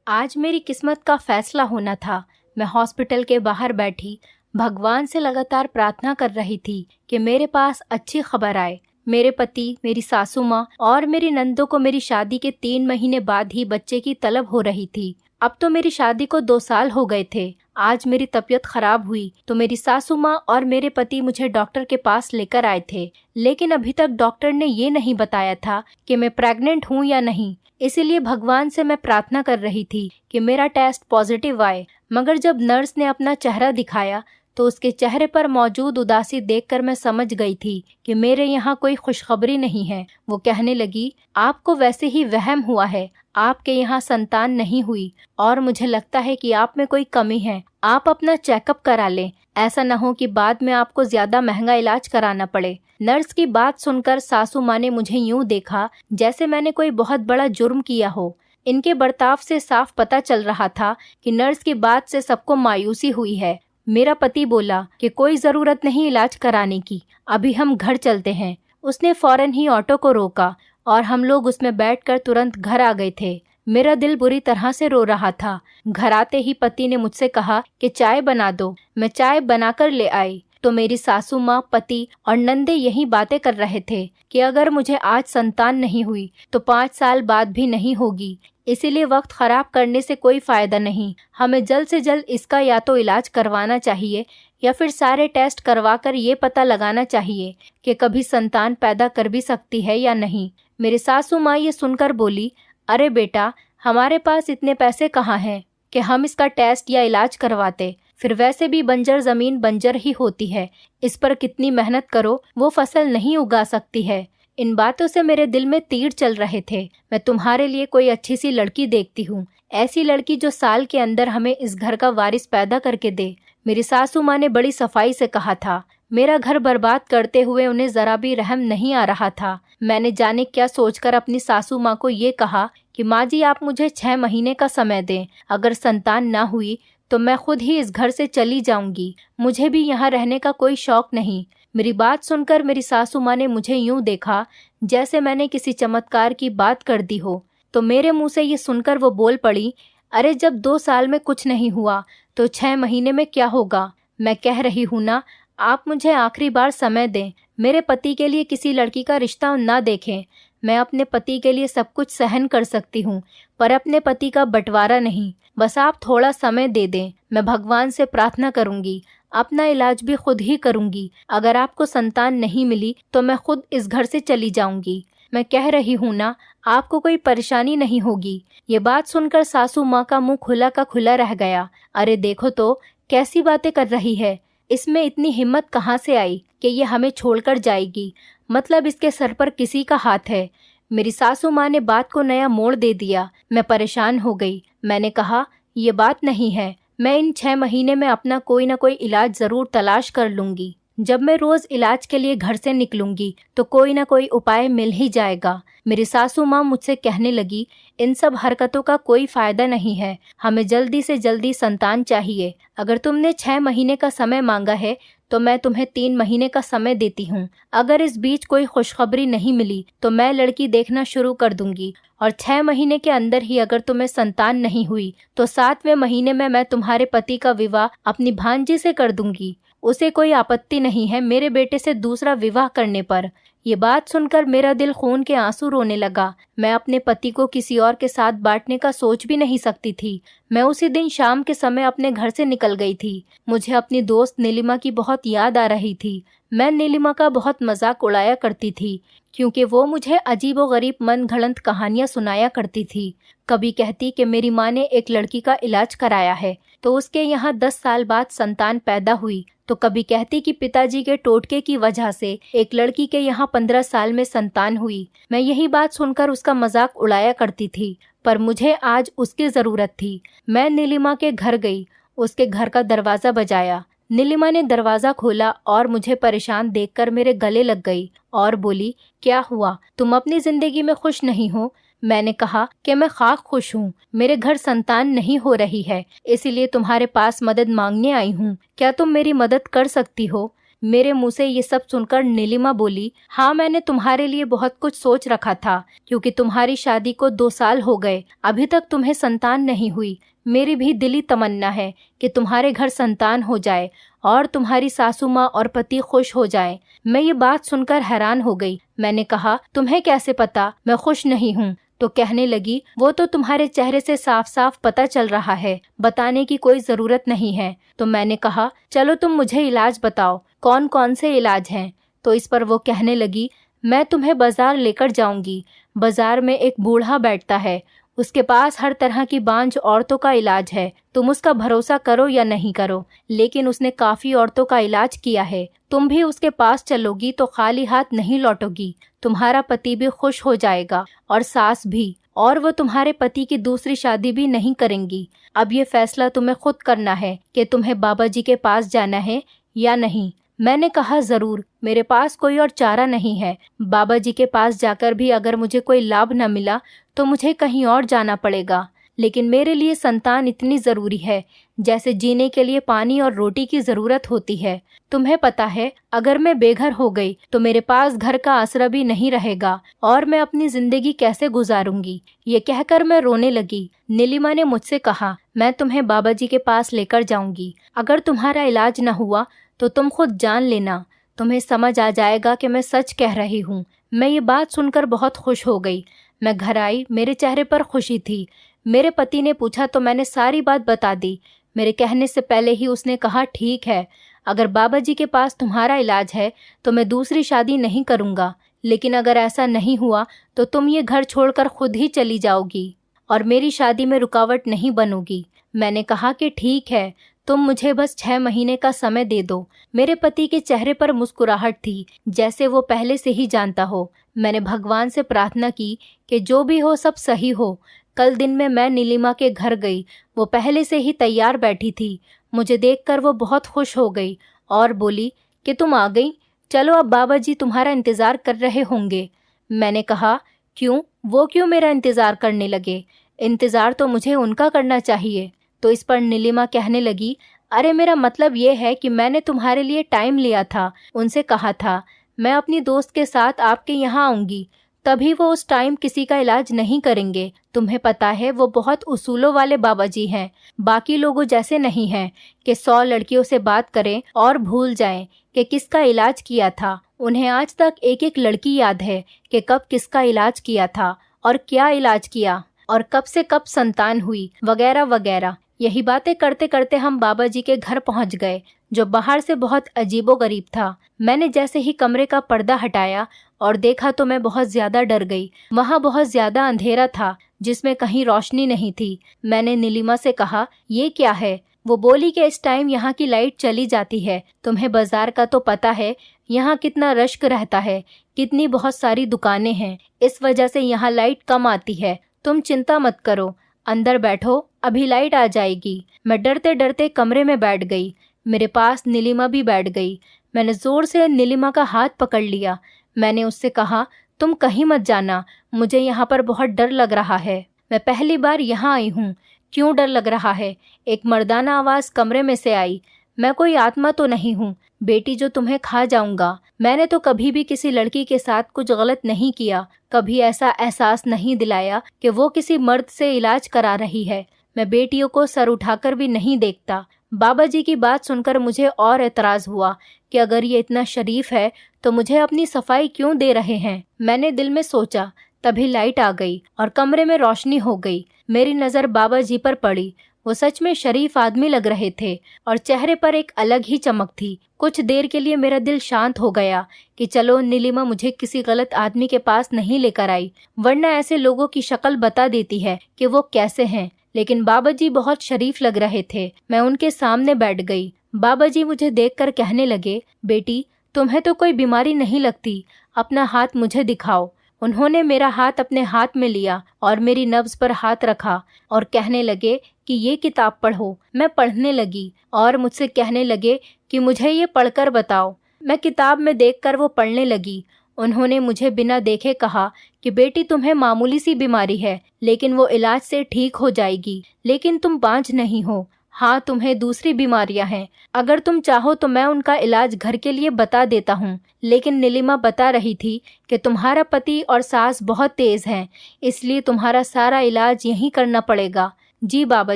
आज मेरी किस्मत का फैसला होना था। मैं हॉस्पिटल के बाहर बैठी भगवान से लगातार प्रार्थना कर रही थी कि मेरे पास अच्छी खबर आए। मेरे पति, मेरी सासू माँ और मेरी नंदों को मेरी शादी के 3 महीने बाद ही बच्चे की तलब हो रही थी। अब तो मेरी शादी को 2 साल हो गए थे। आज मेरी तबीयत खराब हुई तो मेरी सासू माँ और मेरे पति मुझे डॉक्टर के पास लेकर आए थे, लेकिन अभी तक डॉक्टर ने ये नहीं बताया था कि मैं प्रेग्नेंट हूँ या नहीं। इसीलिए भगवान से मैं प्रार्थना कर रही थी कि मेरा टेस्ट पॉजिटिव आए। मगर जब नर्स ने अपना चेहरा दिखाया तो उसके चेहरे पर मौजूद उदासी देखकर मैं समझ गई थी कि मेरे यहाँ कोई खुशखबरी नहीं है। वो कहने लगी, आपको वैसे ही वहम हुआ है, आपके यहाँ संतान नहीं हुई और मुझे लगता है कि आप में कोई कमी है। आप अपना चेकअप करा लें, ऐसा न हो कि बाद में आपको ज्यादा महंगा इलाज कराना पड़े। नर्स की बात सुनकर सासू माँ ने मुझे यूं देखा जैसे मैंने कोई बहुत बड़ा जुर्म किया हो। इनके बर्ताव से साफ पता चल रहा था कि नर्स की बात से सबको मायूसी हुई है। मेरा पति बोला कि कोई जरूरत नहीं इलाज कराने की, अभी हम घर चलते हैं। उसने फौरन ही ऑटो को रोका और हम लोग उसमें बैठकर तुरंत घर आ गए थे। मेरा दिल बुरी तरह से रो रहा था। घर आते ही पति ने मुझसे कहा कि चाय बना दो। मैं चाय बनाकर ले आई तो मेरी सासू माँ, पति और नंदे यही बातें कर रहे थे कि अगर मुझे आज संतान नहीं हुई तो 5 साल बाद भी नहीं होगी। इसीलिए वक्त खराब करने से कोई फायदा नहीं। हमें जल्द से जल्द इसका या तो इलाज करवाना चाहिए या फिर सारे टेस्ट करवाकर ये पता लगाना चाहिए कि कभी संतान पैदा कर भी सकती है या नहीं। मेरी सासू माँ ये सुनकर बोली, अरे बेटा, हमारे पास इतने पैसे कहाँ हैं कि हम इसका टेस्ट या इलाज करवाते। फिर वैसे भी बंजर जमीन बंजर ही होती है, इस पर कितनी मेहनत करो वो फसल नहीं उगा सकती है। इन बातों से मेरे दिल में तीर चल रहे थे। मैं तुम्हारे लिए कोई अच्छी सी लड़की देखती हूँ, ऐसी लड़की जो साल के अंदर हमें इस घर का वारिस पैदा करके दे। मेरी सासू माँ ने बड़ी सफाई से कहा था। मेरा घर बर्बाद करते हुए उन्हें जरा भी रहम नहीं आ रहा था। मैंने जाने क्या सोचकर अपनी सासू माँ को ये कहा कि माँ जी, आप मुझे 6 महीने का समय दें। अगर संतान ना हुई तो मैं खुद ही इस घर से चली जाऊंगी। मुझे भी यहाँ रहने का कोई शौक नहीं। मेरी बात सुनकर मेरी सासू माँ ने मुझे यूं देखा जैसे मैंने किसी चमत्कार की बात कर दी हो। तो मेरे मुंह से ये सुनकर वो बोल पड़ी, अरे जब 2 साल में कुछ नहीं हुआ तो 6 महीने में क्या होगा। मैं कह रही हूँ ना, आप मुझे आखिरी बार समय दें। मेरे पति के लिए किसी लड़की का रिश्ता ना देखें। मैं अपने पति के लिए सब कुछ सहन कर सकती हूँ, पर अपने पति का बंटवारा नहीं। बस आप थोड़ा समय दे दें। मैं भगवान से प्रार्थना करूंगी, अपना इलाज भी खुद ही करूंगी। अगर आपको संतान नहीं मिली तो मैं खुद इस घर से चली जाऊंगी। मैं कह रही हूँ ना, आपको कोई परेशानी नहीं होगी। ये बात सुनकर सासू माँ का मुंह खुला का खुला रह गया। अरे देखो तो कैसी बातें कर रही है, इसमें इतनी हिम्मत कहाँ से आई कि ये हमें छोड़कर जाएगी। मतलब इसके सर पर किसी का हाथ है। मेरी सासू माँ ने बात को नया मोड़ दे दिया। मैं परेशान हो गई। मैंने कहा, ये बात नहीं है। मैं इन 6 महीने में अपना कोई ना कोई इलाज जरूर तलाश कर लूंगी। जब मैं रोज इलाज के लिए घर से निकलूंगी तो कोई ना कोई उपाय मिल ही जाएगा। मेरी सासू माँ मुझसे कहने लगी, इन सब हरकतों का कोई फायदा नहीं है। हमें जल्दी से जल्दी संतान चाहिए। अगर तुमने 6 महीने का समय मांगा है तो मैं तुम्हें 3 महीने का समय देती हूँ। अगर इस बीच कोई खुशखबरी नहीं मिली तो मैं लड़की देखना शुरू कर दूंगी और 6 महीने के अंदर ही अगर तुम्हें संतान नहीं हुई तो 7वें महीने में मैं तुम्हारे पति का विवाह अपनी भांजी से कर दूंगी। उसे कोई आपत्ति नहीं है मेरे बेटे से दूसरा विवाह करने पर। ये बात सुनकर मेरा दिल खून के आंसू रोने लगा। मैं अपने पति को किसी और के साथ बांटने का सोच भी नहीं सकती थी। मैं उसी दिन शाम के समय अपने घर से निकल गई थी। मुझे अपनी दोस्त नीलिमा की बहुत याद आ रही थी। मैं नीलिमा का बहुत मजाक उड़ाया करती थी क्योंकि वो मुझे अजीबोगरीब मन घड़ंत कहानियां सुनाया करती थी। कभी कहती कि मेरी माँ ने एक लड़की का इलाज कराया है तो उसके यहाँ 10 साल बाद संतान पैदा हुई, तो कभी कहती कि पिताजी के टोटके की वजह से एक लड़की के यहाँ 15 साल में संतान हुई। मैं यही बात सुनकर उसका मजाक उड़ाया करती थी, पर मुझे आज उसकी जरूरत थी। मैं नीलिमा के घर गई, उसके घर का दरवाजा बजाया। नीलिमा ने दरवाजा खोला और मुझे परेशान देखकर मेरे गले लग गई और बोली, क्या हुआ, तुम अपनी जिंदगी में खुश नहीं हो। मैंने कहा कि मैं खाक खुश हूँ। मेरे घर संतान नहीं हो रही है, इसीलिए तुम्हारे पास मदद मांगने आई हूँ। क्या तुम मेरी मदद कर सकती हो। मेरे मुंह से ये सब सुनकर नीलिमा बोली, हाँ मैंने तुम्हारे लिए बहुत कुछ सोच रखा था, क्योंकि तुम्हारी शादी को 2 साल हो गए, अभी तक तुम्हें संतान नहीं हुई। मेरी भी दिली तमन्ना है कि तुम्हारे घर संतान हो जाए और तुम्हारी सासू माँ और पति खुश हो जाएं। मैं ये बात सुनकर हैरान हो गई। मैंने कहा, तुम्हें कैसे पता मैं खुश नहीं हूँ? तो कहने लगी, वो तो तुम्हारे चेहरे से साफ साफ पता चल रहा है, बताने की कोई जरूरत नहीं है। तो मैंने कहा, चलो तुम मुझे इलाज बताओ, कौन कौन से इलाज हैं? तो इस पर वो कहने लगी, मैं तुम्हें बाजार लेकर जाऊंगी। बाजार में एक बूढ़ा बैठता है, उसके पास हर तरह की बांझ औरतों का इलाज है। तुम उसका भरोसा करो या नहीं करो, लेकिन उसने काफी औरतों का इलाज किया है। तुम भी उसके पास चलोगी तो खाली हाथ नहीं लौटोगी। तुम्हारा पति भी खुश हो जाएगा और सास भी, और वो तुम्हारे पति की दूसरी शादी भी नहीं करेंगी। अब ये फैसला तुम्हें खुद करना है कि तुम्हें बाबा जी के पास जाना है या नहीं। मैंने कहा, जरूर, मेरे पास कोई और चारा नहीं है। बाबा जी के पास जाकर भी अगर मुझे कोई लाभ न मिला तो मुझे कहीं और जाना पड़ेगा, लेकिन मेरे लिए संतान इतनी जरूरी है जैसे जीने के लिए पानी और रोटी की जरूरत होती है। तुम्हें पता है, अगर मैं बेघर हो गई तो मेरे पास घर का आसरा भी नहीं रहेगा और मैं अपनी जिंदगी कैसे गुजारूंगी? ये कहकर मैं रोने लगी। नीलिमा ने मुझसे कहा, मैं तुम्हें बाबा जी के पास लेकर जाऊंगी। अगर तुम्हारा इलाज न हुआ तो तुम खुद जान लेना, तुम्हें समझ आ जाएगा कि मैं सच कह रही हूँ। मैं ये बात सुनकर बहुत खुश हो गई। मैं घर आई, मेरे चेहरे पर खुशी थी। मेरे पति ने पूछा तो मैंने सारी बात बता दी। मेरे कहने से पहले ही उसने कहा, ठीक है, अगर बाबा जी के पास तुम्हारा इलाज है तो मैं दूसरी शादी नहीं करूँगा, लेकिन अगर ऐसा नहीं हुआ तो तुम ये घर छोड़कर खुद ही चली जाओगी और मेरी शादी में रुकावट नहीं बनोगी। मैंने कहा कि ठीक है, तुम मुझे बस 6 महीने का समय दे दो। मेरे पति के चेहरे पर मुस्कुराहट थी, जैसे वो पहले से ही जानता हो। मैंने भगवान से प्रार्थना की कि जो भी हो सब सही हो। कल दिन में मैं नीलिमा के घर गई। वो पहले से ही तैयार बैठी थी। मुझे देखकर वो बहुत खुश हो गई और बोली कि तुम आ गई, चलो अब बाबा जी तुम्हारा इंतज़ार कर रहे होंगे। मैंने कहा, क्यों, वो क्यों मेरा इंतज़ार करने लगे? इंतज़ार तो मुझे उनका करना चाहिए। तो इस पर नीलिमा कहने लगी, अरे मेरा मतलब ये है कि मैंने तुम्हारे लिए टाइम लिया था, उनसे कहा था मैं अपनी दोस्त के साथ आपके यहाँ आऊँगी, तभी वो उस टाइम किसी का इलाज नहीं करेंगे। तुम्हें पता है वो बहुत उसूलों वाले बाबा जी हैं, बाकी लोगों जैसे नहीं हैं कि 100 लड़कियों से बात करें और भूल जाएं कि किसका इलाज किया था। उन्हें आज तक एक एक लड़की याद है कि कब किसका इलाज किया था और क्या इलाज किया और कब से कब संतान हुई, वगैरह वगैरह। यही बातें करते करते हम बाबा जी के घर पहुंच गए, जो बाहर से बहुत अजीबोगरीब था। मैंने जैसे ही कमरे का पर्दा हटाया और देखा तो मैं बहुत ज्यादा डर गई। वहाँ बहुत ज्यादा अंधेरा था, जिसमें कहीं रोशनी नहीं थी। मैंने नीलिमा से कहा, ये क्या है? वो बोली कि इस टाइम यहाँ की लाइट चली जाती है। तुम्हें बाजार का तो पता है, यहाँ कितना रश्क रहता है, कितनी बहुत सारी दुकानें हैं, इस वजह से यहाँ लाइट कम आती है। तुम चिंता मत करो, अंदर बैठो, अभी लाइट आ जाएगी। मैं डरते डरते कमरे में बैठ गई। मेरे पास नीलिमा भी बैठ गई। मैंने जोर से नीलिमा का हाथ पकड़ लिया। मैंने उससे कहा, तुम कहीं मत जाना, मुझे यहाँ पर बहुत डर लग रहा है। मैं पहली बार यहाँ आई हूँ। क्यों डर लग रहा है? एक मर्दाना आवाज़ कमरे में से आई। मैं कोई आत्मा तो नहीं हूँ बेटी जो तुम्हें खा जाऊंगा। मैंने तो कभी भी किसी लड़की के साथ कुछ गलत नहीं किया, कभी ऐसा एहसास नहीं दिलाया कि वो किसी मर्द से इलाज करा रही है। मैं बेटियों को सर उठाकर भी नहीं देखता। बाबा जी की बात सुनकर मुझे और एतराज हुआ कि अगर ये इतना शरीफ है तो मुझे अपनी सफाई क्यों दे रहे हैं। मैंने दिल में सोचा, तभी लाइट आ गई और कमरे में रोशनी हो गई। मेरी नज़र बाबा जी पर पड़ी। वो सच में शरीफ आदमी लग रहे थे और चेहरे पर एक अलग ही चमक थी। कुछ देर के लिए मेरा दिल शांत हो गया कि चलो नीलिमा मुझे किसी गलत आदमी के पास नहीं लेकर आई, वरना ऐसे लोगों की शक्ल बता देती है कि वो कैसे हैं। लेकिन बाबा जी बहुत शरीफ लग रहे थे। मैं उनके सामने बैठ गई। बाबा जी मुझे देखकर कहने लगे, बेटी तुम्हें तो कोई बीमारी नहीं लगती, अपना हाथ मुझे दिखाओ। उन्होंने मेरा हाथ अपने हाथ में लिया और मेरी नब्ज पर हाथ रखा और कहने लगे कि ये किताब पढ़ो। मैं पढ़ने लगी और मुझसे कहने लगे कि मुझे ये पढ़कर बताओ। मैं किताब में देखकर वो पढ़ने लगी। उन्होंने मुझे बिना देखे कहा कि बेटी तुम्हें मामूली सी बीमारी है, लेकिन वो इलाज से ठीक हो जाएगी। लेकिन तुम बांझ नहीं हो, हाँ, तुम्हें दूसरी बीमारियां हैं। अगर तुम चाहो तो मैं उनका इलाज घर के लिए बता देता हूँ। लेकिन नीलिमा बता रही थी कि तुम्हारा पति और सास बहुत तेज हैं, इसलिए तुम्हारा सारा इलाज यहीं करना पड़ेगा। जी बाबा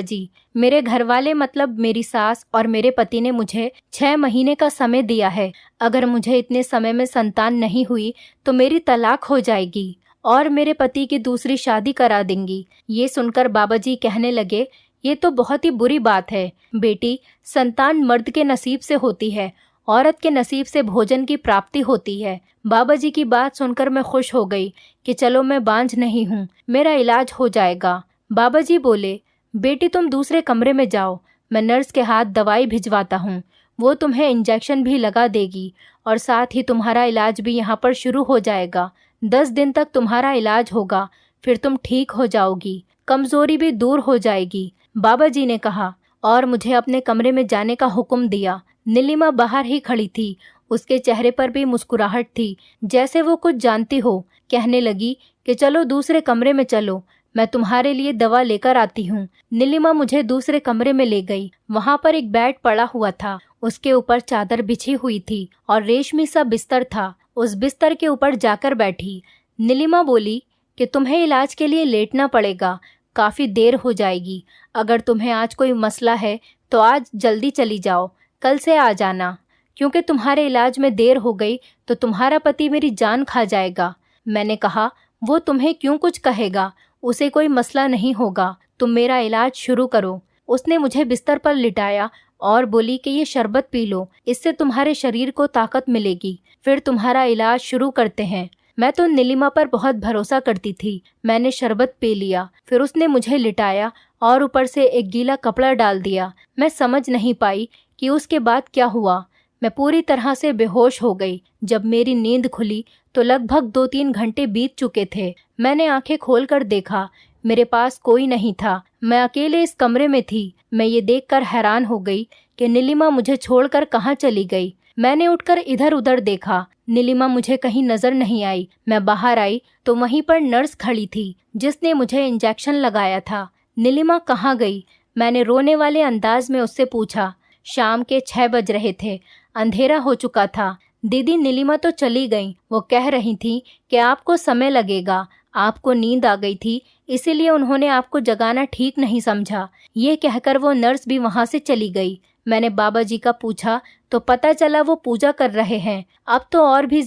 जी, मेरे घर वाले मतलब मेरी सास और मेरे पति ने मुझे 6 महीने का समय दिया है। अगर मुझे इतने समय में संतान नहीं हुई तो मेरी तलाक हो जाएगी और मेरे पति की दूसरी शादी करा देंगी। ये सुनकर बाबा जी कहने लगे, ये तो बहुत ही बुरी बात है बेटी। संतान मर्द के नसीब से होती है, औरत के नसीब से भोजन की प्राप्ति होती है। बाबा जी की बात सुनकर मैं खुश हो गई कि चलो मैं बांझ नहीं हूँ, मेरा इलाज हो जाएगा। बाबा जी बोले, बेटी तुम दूसरे कमरे में जाओ, मैं नर्स के हाथ दवाई भिजवाता हूँ। वो तुम्हें इंजेक्शन भी लगा देगी और साथ ही तुम्हारा इलाज भी यहाँ पर शुरू हो जाएगा। 10 दिन तक तुम्हारा इलाज होगा, फिर तुम ठीक हो जाओगी, कमजोरी भी दूर हो जाएगी। बाबा जी ने कहा और मुझे अपने कमरे में जाने का हुक्म दिया। नीलिमा बाहर ही खड़ी थी, उसके चेहरे पर भी मुस्कुराहट थी, जैसे वो कुछ जानती हो। कहने लगी कि चलो दूसरे कमरे में चलो, मैं तुम्हारे लिए दवा लेकर आती हूँ। नीलिमा मुझे दूसरे कमरे में ले गई। वहाँ पर एक बेड पड़ा हुआ था, उसके ऊपर चादर बिछी हुई थी और रेशमी सा बिस्तर था। उस बिस्तर के ऊपर जाकर बैठी। नीलिमा बोली कि तुम्हें इलाज के लिए लेटना पड़ेगा, काफी देर हो जाएगी। अगर तुम्हें आज कोई मसला है तो आज जल्दी चली जाओ, कल से आ जाना, क्योंकि तुम्हारे इलाज में देर हो गई तो तुम्हारा पति मेरी जान खा जाएगा। मैंने कहा, वो तुम्हें क्यों कुछ कहेगा, उसे कोई मसला नहीं होगा, तुम मेरा इलाज शुरू करो। उसने मुझे बिस्तर पर लिटाया और बोली कि ये शरबत पी लो, इससे तुम्हारे शरीर को ताकत मिलेगी, फिर तुम्हारा इलाज शुरू करते हैं। मैं तो नीलिमा पर बहुत भरोसा करती थी। मैंने शरबत पी लिया, फिर उसने मुझे लिटाया और ऊपर से एक गीला कपड़ा डाल दिया। मैं समझ नहीं पाई कि उसके बाद क्या हुआ। मैं पूरी तरह से बेहोश हो गई। जब मेरी नींद खुली तो लगभग 2-3 घंटे बीत चुके थे। मैंने आंखें खोलकर देखा, मेरे पास कोई नहीं था, मैं अकेले इस कमरे में थी। मैं ये देखकर हैरान हो गई कि नीलिमा मुझे छोड़कर कहाँ चली गई। मैंने उठकर इधर उधर देखा, नीलिमा मुझे कहीं नजर नहीं आई। मैं बाहर आई तो वहीं पर नर्स खड़ी थी जिसने मुझे इंजेक्शन लगाया था। नीलिमा कहाँ गई? मैंने रोने वाले अंदाज में उससे पूछा। शाम के 6 बज रहे थे, अंधेरा हो चुका था। दीदी नीलिमा तो चली गई। वो कह रही थी कि आपको समय लगेगा, आपको नींद आ गई थी, इसीलिए उन्होंने आपको जगाना ठीक नहीं समझा। ये कहकर वो नर्स भी वहां से चली गई। मैंने बाबा जी का पूछा तो पता चला वो पूजा कर रहे हैं। अब तो और भी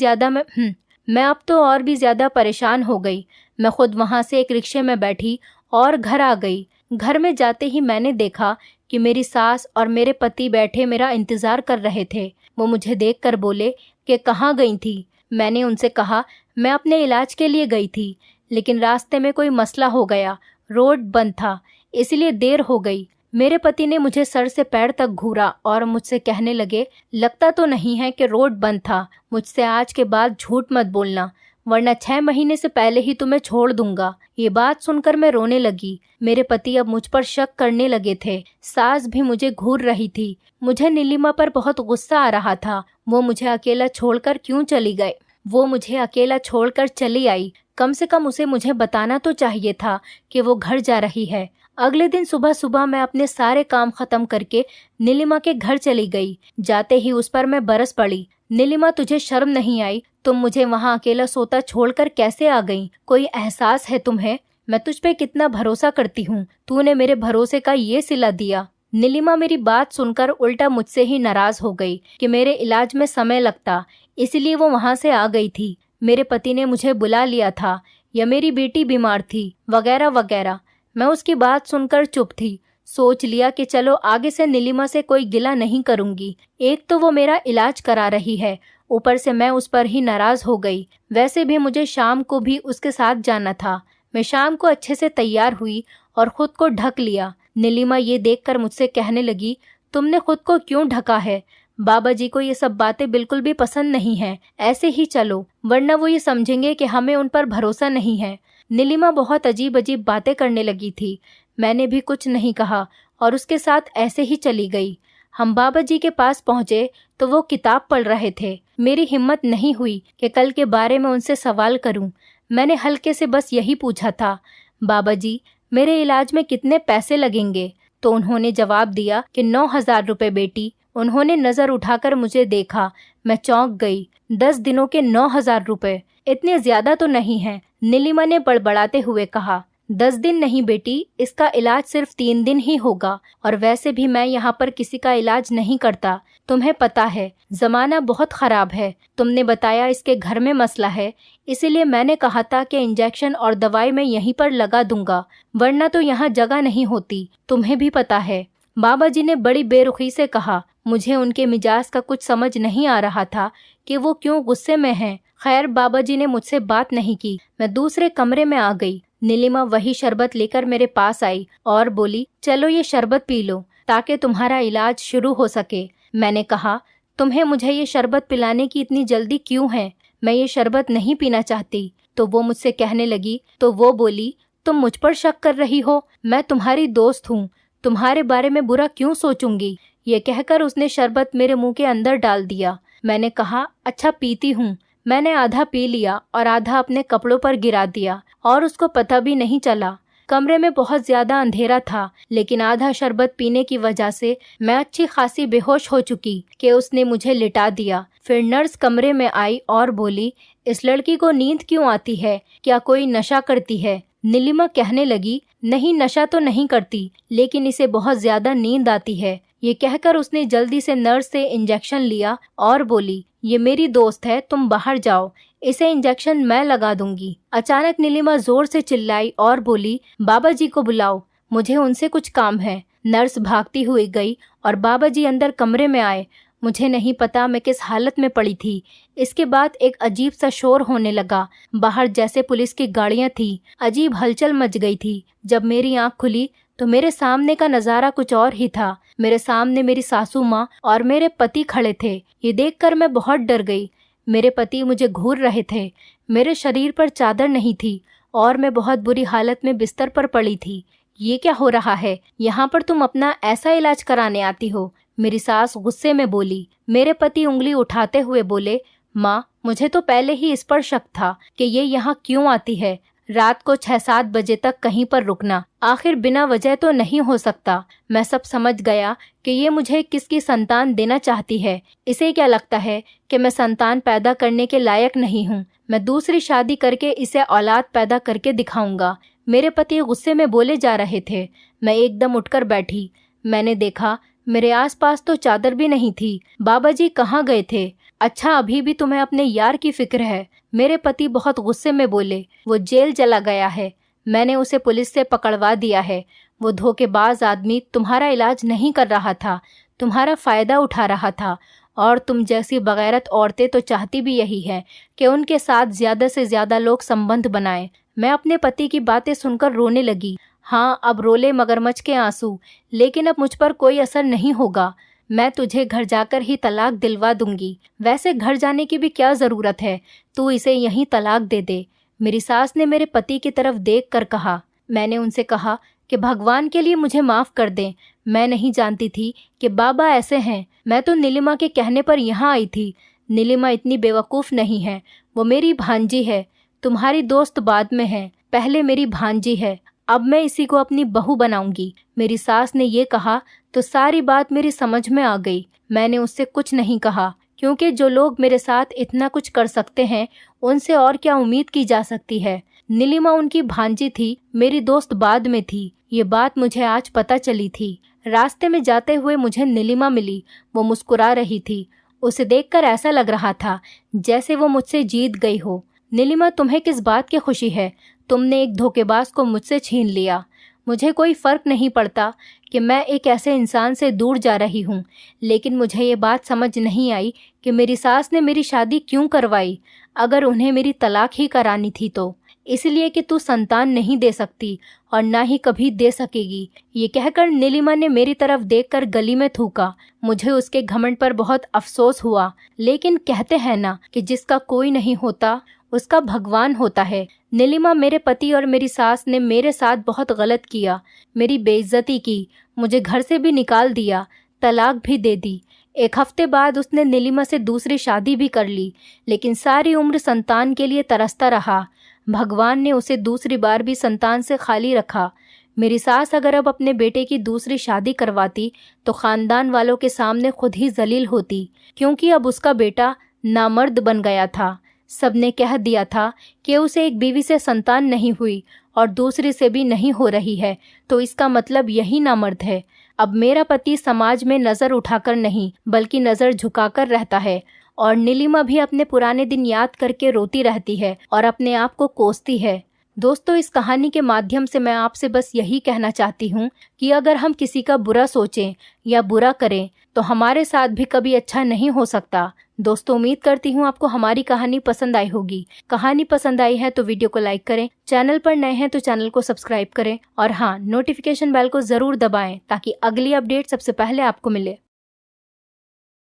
ज्यादा परेशान हो गई। मैं खुद वहां से एक रिक्शे में बैठी और घर आ गई। घर में जाते ही मैंने देखा कि मेरी सास और मेरे पति बैठे मेरा इंतजार कर रहे थे। वो मुझे देखकर बोले कि कहाँ गई थी। मैंने उनसे कहा, मैं अपने इलाज के लिए गई थी, लेकिन रास्ते में कोई मसला हो गया, रोड बंद था, इसलिए देर हो गई। मेरे पति ने मुझे सर से पैर तक घूरा और मुझसे कहने लगे, लगता तो नहीं है कि रोड बंद था। मुझसे आज के बाद झूठ मत बोलना, वरना 6 महीने से पहले ही तुम्हें छोड़ दूंगा। ये बात सुनकर मैं रोने लगी। मेरे पति अब मुझ पर शक करने लगे थे। सास भी मुझे घूर रही थी। मुझे नीलिमा पर बहुत गुस्सा आ रहा था। वो मुझे अकेला छोड़कर क्यों चली गई? वो मुझे अकेला छोड़कर चली आई। कम से कम उसे मुझे बताना तो चाहिए था कि वो घर जा रही है। अगले दिन सुबह सुबह मैं अपने सारे काम खत्म करके नीलिमा के घर चली गई। जाते ही उस पर मैं बरस पड़ी। नीलिमा, तुझे शर्म नहीं आई? तुम मुझे वहाँ अकेला सोता छोड़कर कैसे आ गई? कोई एहसास है तुम्हें? मैं तुझ पे कितना भरोसा करती हूँ, तूने मेरे भरोसे का ये सिला दिया। नीलिमा मेरी बात सुनकर उल्टा मुझसे ही नाराज हो गई कि मेरे इलाज में समय लगता, इसलिए वो वहाँ से आ गई थी। मेरे पति ने मुझे बुला लिया था या मेरी बेटी बीमार थी, वगैरह वगैरह। मैं उसकी बात सुनकर चुप थी। सोच लिया कि चलो आगे से नीलिमा से कोई गिला नहीं करूंगी। एक तो वो मेरा इलाज करा रही है, ऊपर से मैं उस पर ही नाराज हो गई। वैसे भी मुझे शाम को भी उसके साथ जाना था। मैं शाम को अच्छे से तैयार हुई और खुद को ढक लिया। नीलिमा ये देखकर मुझसे कहने लगी, तुमने खुद को क्यों ढका है? बाबा जी को ये सब बातें बिल्कुल भी पसंद नहीं है, ऐसे ही चलो, वरना वो ये समझेंगे कि हमें उन पर भरोसा नहीं है। नीलिमा बहुत अजीब अजीब बातें करने लगी थी। मैंने भी कुछ नहीं कहा और उसके साथ ऐसे ही चली गई। हम बाबा जी के पास पहुंचे तो वो किताब पढ़ रहे थे। मेरी हिम्मत नहीं हुई कि कल के बारे में उनसे सवाल करूं। मैंने हल्के से बस यही पूछा था, बाबा जी मेरे इलाज में कितने पैसे लगेंगे? तो उन्होंने जवाब दिया कि 9,000 रुपए बेटी। उन्होंने नजर उठाकर मुझे देखा। मैं चौंक गई। 10 दिनों के 9,000 रुपए, इतने ज्यादा तो नहीं है, नीलिमा ने बड़बड़ाते हुए कहा। 10 दिन नहीं बेटी, इसका इलाज सिर्फ 3 दिन ही होगा, और वैसे भी मैं यहाँ पर किसी का इलाज नहीं करता। तुम्हें पता है जमाना बहुत खराब है। तुमने बताया इसके घर में मसला है, इसीलिए मैंने कहा था कि इंजेक्शन और दवाई मैं यहीं पर लगा दूंगा, वरना तो यहाँ जगह नहीं होती। तुम्हें भी पता है। बाबा जी ने बड़ी बेरुखी से कहा। मुझे उनके मिजाज का कुछ समझ नहीं आ रहा था कि वो क्यों गुस्से में हैं। खैर, बाबा जी ने मुझसे बात नहीं की। मैं दूसरे कमरे में आ गई। नीलिमा वही शरबत लेकर मेरे पास आई और बोली, चलो ये शरबत पी लो ताकि तुम्हारा इलाज शुरू हो सके। मैंने कहा, तुम्हें मुझे ये शरबत पिलाने की इतनी जल्दी क्यों है? मैं ये शरबत नहीं पीना चाहती। तो वो मुझसे कहने लगी। तो वो बोली, तुम मुझ पर शक कर रही हो? मैं तुम्हारी दोस्त हूँ, तुम्हारे बारे में बुरा क्यों सोचूंगी? ये कहकर उसने शरबत मेरे मुंह के अंदर डाल दिया। मैंने कहा, अच्छा पीती हूँ। मैंने आधा पी लिया और आधा अपने कपड़ों पर गिरा दिया और उसको पता भी नहीं चला। कमरे में बहुत ज्यादा अंधेरा था, लेकिन आधा शरबत पीने की वजह से मैं अच्छी खासी बेहोश हो चुकी कि उसने मुझे लिटा दिया। फिर नर्स कमरे में आई और बोली, इस लड़की को नींद क्यों आती है? क्या कोई नशा करती है? नीलिमा कहने लगी, नहीं नशा तो नहीं करती, लेकिन इसे बहुत ज्यादा नींद आती है। ये कहकर उसने जल्दी से नर्स से इंजेक्शन लिया और बोली, ये मेरी दोस्त है, तुम बाहर जाओ, इसे इंजेक्शन मैं लगा दूंगी। अचानक नीलिमा जोर से चिल्लाई और बोली, बाबा जी को बुलाओ, मुझे उनसे कुछ काम है। नर्स भागती हुई गई और बाबा जी अंदर कमरे में आए। मुझे नहीं पता मैं किस हालत में पड़ी थी। इसके बाद एक अजीब सा शोर होने लगा। बाहर जैसे पुलिस की गाड़ियां थी। अजीब हलचल मच गई थी। जब मेरी आंख खुली तो मेरे सामने का नजारा कुछ और ही था। मेरे सामने मेरी सासू माँ और मेरे पति खड़े थे। ये देखकर मैं बहुत डर गई। मेरे पति मुझे घूर रहे थे। मेरे शरीर पर चादर नहीं थी और मैं बहुत बुरी हालत में बिस्तर पर पड़ी थी। ये क्या हो रहा है? यहाँ पर तुम अपना ऐसा इलाज कराने आती हो? मेरी सास गुस्से में बोली। मेरे पति उंगली उठाते हुए बोले, माँ, मुझे तो पहले ही इस पर शक था कि ये यहाँ क्यों आती है। रात को 6-7 बजे तक कहीं पर रुकना आखिर बिना वजह तो नहीं हो सकता। मैं सब समझ गया कि ये मुझे किसकी संतान देना चाहती है। इसे क्या लगता है कि मैं संतान पैदा करने के लायक नहीं हूँ? मैं दूसरी शादी करके इसे औलाद पैदा करके दिखाऊंगा। मेरे पति गुस्से में बोले जा रहे थे। मैं एकदम उठकर बैठी। मैंने देखा मेरे आसपास तो चादर भी नहीं थी। बाबा जी कहाँ गए थे? अच्छा, अभी भी तुम्हें अपने यार की फिक्र है। मेरे पति बहुत गुस्से में बोले, वो जेल चला गया है, मैंने उसे पुलिस से पकड़वा दिया है। वो धोखेबाज आदमी तुम्हारा इलाज नहीं कर रहा था, तुम्हारा फायदा उठा रहा था। और तुम जैसी बगैरत औरतें तो चाहती भी यही है कि उनके साथ ज्यादा से ज्यादा लोग संबंध बनाएं। मैं अपने पति की बातें सुनकर रोने लगी। हाँ, अब रोले मगरमच्छ के आंसू, लेकिन अब मुझ पर कोई असर नहीं होगा। मैं तुझे घर जाकर ही तलाक दिलवा दूंगी। वैसे घर जाने की भी क्या जरूरत है, तू इसे यहीं तलाक दे दे। मेरी सास ने मेरे पति की तरफ देख कर कहा। मैंने उनसे कहा कि भगवान के लिए मुझे माफ कर दें। मैं नहीं जानती थी कि बाबा ऐसे हैं। मैं तो नीलिमा के कहने पर यहाँ आई थी। नीलिमा इतनी बेवकूफ़ नहीं है, वो मेरी भांजी है। तुम्हारी दोस्त बाद में है, पहले मेरी भांजी है। अब मैं इसी को अपनी बहू बनाऊंगी। मेरी सास ने ये कहा तो सारी बात मेरी समझ में आ गई। मैंने उससे कुछ नहीं कहा, क्योंकि जो लोग मेरे साथ इतना कुछ कर सकते हैं उनसे और क्या उम्मीद की जा सकती है। नीलिमा उनकी भांजी थी, मेरी दोस्त बाद में थी। ये बात मुझे आज पता चली थी। रास्ते में जाते हुए मुझे नीलिमा मिली। वो मुस्कुरा रही थी। उसे देखकर ऐसा लग रहा था जैसे वो मुझसे जीत गई हो। नीलिमा, तुम्हें किस बात की खुशी है? तुमने एक धोखेबाज को मुझसे छीन लिया। मुझे कोई फर्क नहीं पड़ता कि मैं एक ऐसे इंसान से दूर जा रही हूँ, लेकिन मुझे ये बात समझ नहीं आई कि मेरी सास ने मेरी शादी क्यों करवाई, अगर उन्हें मेरी तलाक ही करानी थी तो। इसलिए कि तू संतान नहीं दे सकती और ना ही कभी दे सकेगी। ये कहकर नीलिमा ने मेरी तरफ देखकर गली में थूका। मुझे उसके घमंड पर बहुत अफसोस हुआ, लेकिन कहते हैं ना कि जिसका कोई नहीं होता उसका भगवान होता है। नीलिमा, मेरे पति और मेरी सास ने मेरे साथ बहुत गलत किया, मेरी बेइज्जती की, मुझे घर से भी निकाल दिया, तलाक भी दे दी। 1 हफ्ते बाद उसने नीलिमा से दूसरी शादी भी कर ली, लेकिन सारी उम्र संतान के लिए तरसता रहा। भगवान ने उसे दूसरी बार भी संतान से खाली रखा। मेरी सास अगर अब अपने बेटे की दूसरी शादी करवाती तो खानदान वालों के सामने खुद ही जलील होती, क्योंकि अब उसका बेटा नामर्द बन गया था। सबने कह दिया था कि उसे एक बीवी से संतान नहीं हुई और दूसरी से भी नहीं हो रही है, तो इसका मतलब यही नामर्द है। अब मेरा पति समाज में नजर उठाकर नहीं बल्कि नजर झुकाकर रहता है, और नीलिमा भी अपने पुराने दिन याद करके रोती रहती है और अपने आप को कोसती है। दोस्तों, इस कहानी के माध्यम से मैं आपसे बस यही कहना चाहती हूँ कि अगर हम किसी का बुरा सोचें या बुरा करें तो हमारे साथ भी कभी अच्छा नहीं हो सकता। दोस्तों, उम्मीद करती हूँ आपको हमारी कहानी पसंद आई होगी। कहानी पसंद आई है तो वीडियो को लाइक करें, चैनल पर नए हैं तो चैनल को सब्सक्राइब करें और हाँ, नोटिफिकेशन बेल को जरूर दबाएं ताकि अगली अपडेट सबसे पहले आपको मिले।